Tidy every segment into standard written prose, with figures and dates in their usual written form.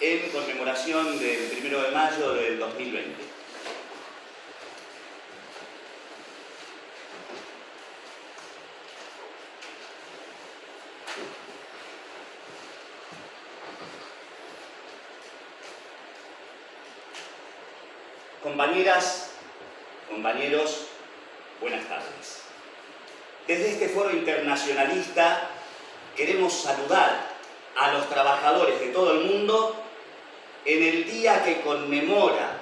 en conmemoración del 1 de mayo del 2020. Compañeras, compañeros, buenas tardes. Desde este foro internacionalista queremos saludar a los trabajadores de todo el mundo en el día que conmemora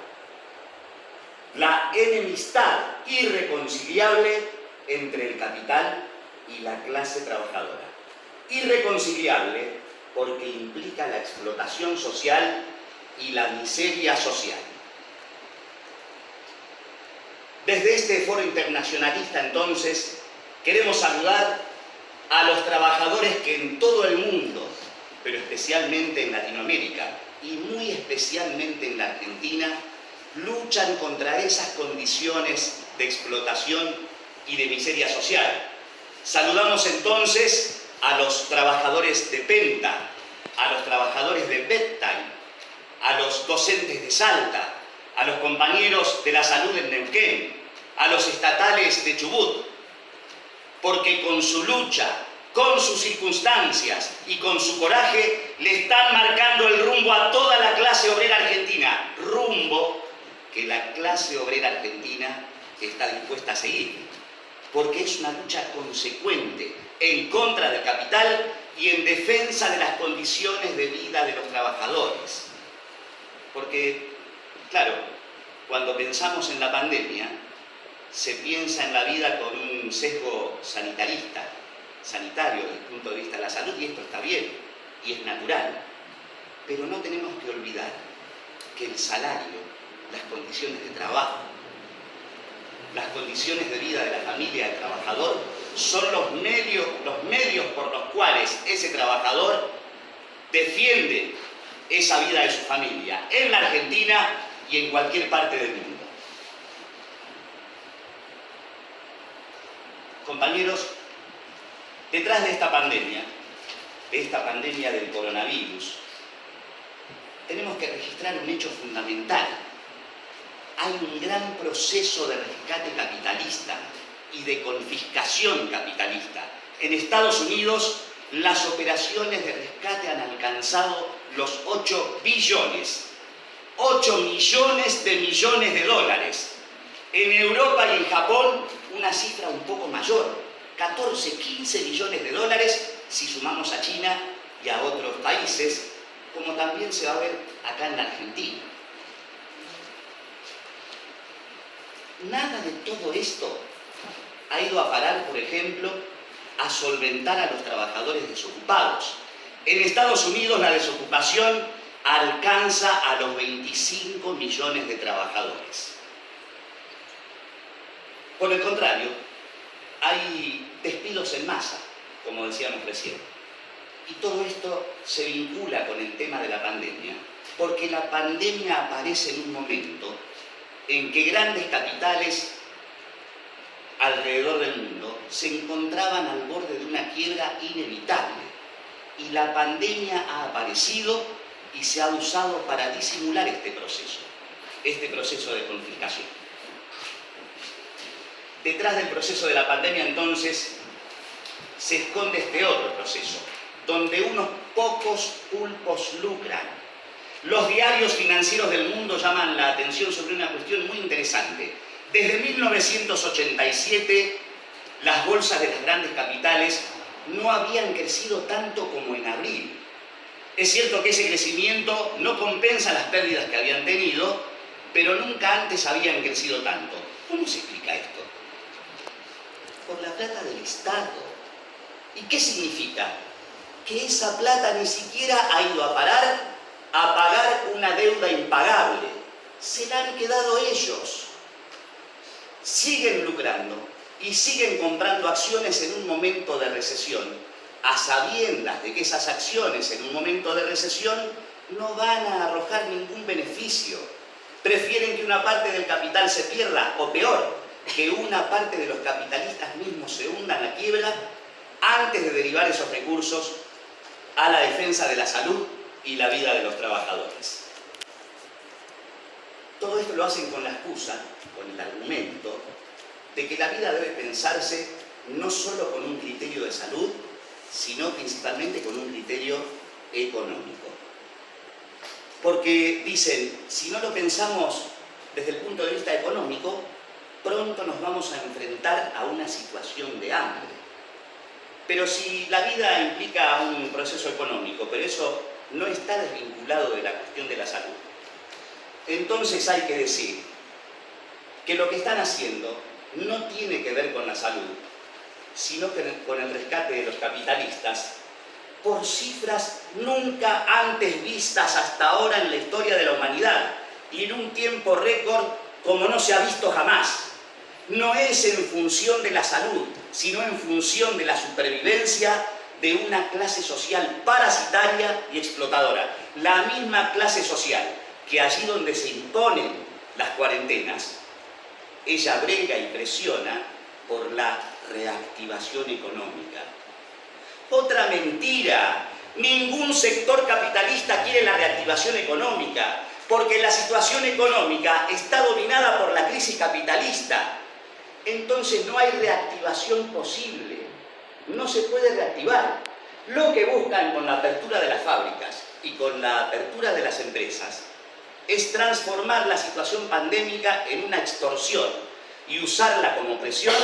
la enemistad irreconciliable entre el capital y la clase trabajadora. Irreconciliable porque implica la explotación social y la miseria social. Desde este foro internacionalista, entonces, queremos saludar a los trabajadores que en todo el mundo, pero especialmente en Latinoamérica y muy especialmente en la Argentina, luchan contra esas condiciones de explotación y de miseria social. Saludamos entonces a los trabajadores de Penta, a los trabajadores de Bedtime, a los docentes de Salta, a los compañeros de la salud en Neuquén, a los estatales de Chubut, porque con su lucha, con sus circunstancias y con su coraje le están marcando el rumbo a toda la clase obrera argentina, rumbo que la clase obrera argentina está dispuesta a seguir, porque es una lucha consecuente en contra del capital y en defensa de las condiciones de vida de los trabajadores. Porque, claro, cuando pensamos en la pandemia, se piensa en la vida con un sesgo sanitario desde el punto de vista de la salud, y esto está bien y es natural. Pero no tenemos que olvidar que el salario, las condiciones de trabajo, las condiciones de vida de la familia del trabajador son los medios por los cuales ese trabajador defiende esa vida de su familia en la Argentina y en cualquier parte del mundo. Compañeros, detrás de esta pandemia del coronavirus, tenemos que registrar un hecho fundamental. Hay un gran proceso de rescate capitalista y de confiscación capitalista. En Estados Unidos, las operaciones de rescate han alcanzado los 8 billones. 8 millones de millones de dólares. En Europa y en Japón, una cifra un poco mayor, 14, 15 billones de dólares si sumamos a China y a otros países, como también se va a ver acá en la Argentina. Nada de todo esto ha ido a parar, por ejemplo, a solventar a los trabajadores desocupados. En Estados Unidos la desocupación alcanza a los 25 millones de trabajadores. Por el contrario, hay despidos en masa, como decíamos recién. Y todo esto se vincula con el tema de la pandemia, porque la pandemia aparece en un momento en que grandes capitales alrededor del mundo se encontraban al borde de una quiebra inevitable. Y la pandemia ha aparecido y se ha usado para disimular este proceso de confiscación. Detrás del proceso de la pandemia, entonces, se esconde este otro proceso, donde unos pocos pulpos lucran. Los diarios financieros del mundo llaman la atención sobre una cuestión muy interesante. Desde 1987, las bolsas de las grandes capitales no habían crecido tanto como en abril. Es cierto que ese crecimiento no compensa las pérdidas que habían tenido, pero nunca antes habían crecido tanto. ¿Cómo se explica esto? Por la plata del Estado. ¿Y qué significa? Que esa plata ni siquiera ha ido a parar a pagar una deuda impagable. Se la han quedado ellos. Siguen lucrando y siguen comprando acciones en un momento de recesión, a sabiendas de que esas acciones en un momento de recesión no van a arrojar ningún beneficio. Prefieren que una parte del capital se pierda, o peor, que una parte de los capitalistas mismos se hundan a quiebra antes de derivar esos recursos a la defensa de la salud y la vida de los trabajadores. Todo esto lo hacen con la excusa, con el argumento, de que la vida debe pensarse no solo con un criterio de salud, sino principalmente con un criterio económico. Porque dicen, si no lo pensamos desde el punto de vista económico, pronto nos vamos a enfrentar a una situación de hambre. Pero si la vida implica un proceso económico, pero eso no está desvinculado de la cuestión de la salud, entonces hay que decir que lo que están haciendo no tiene que ver con la salud, sino que con el rescate de los capitalistas por cifras nunca antes vistas hasta ahora en la historia de la humanidad y en un tiempo récord como no se ha visto jamás. No es en función de la salud, sino en función de la supervivencia de una clase social parasitaria y explotadora. La misma clase social que allí donde se imponen las cuarentenas, ella brega y presiona por la reactivación económica. Otra mentira. Ningún sector capitalista quiere la reactivación económica, porque la situación económica está dominada por la crisis capitalista. Entonces no hay reactivación posible. No se puede reactivar. Lo que buscan con la apertura de las fábricas y con la apertura de las empresas es transformar la situación pandémica en una extorsión y usarla como presión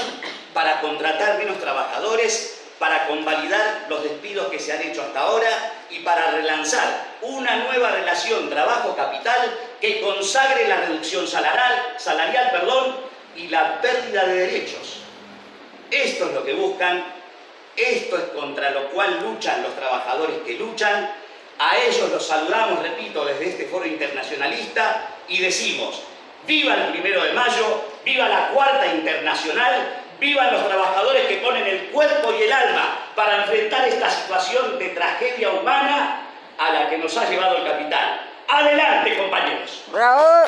para contratar menos trabajadores, para convalidar los despidos que se han hecho hasta ahora y para relanzar una nueva relación trabajo-capital que consagre la reducción salarial, y la pérdida de derechos. Esto es lo que buscan, esto es contra lo cual luchan los trabajadores que luchan. A ellos los saludamos, repito, desde este foro internacionalista y decimos: ¡viva el 1 de mayo! ¡Viva la Cuarta Internacional! ¡Vivan los trabajadores que ponen el cuerpo y el alma para enfrentar esta situación de tragedia humana a la que nos ha llevado el capital! ¡Adelante, compañeros! ¡Bravo!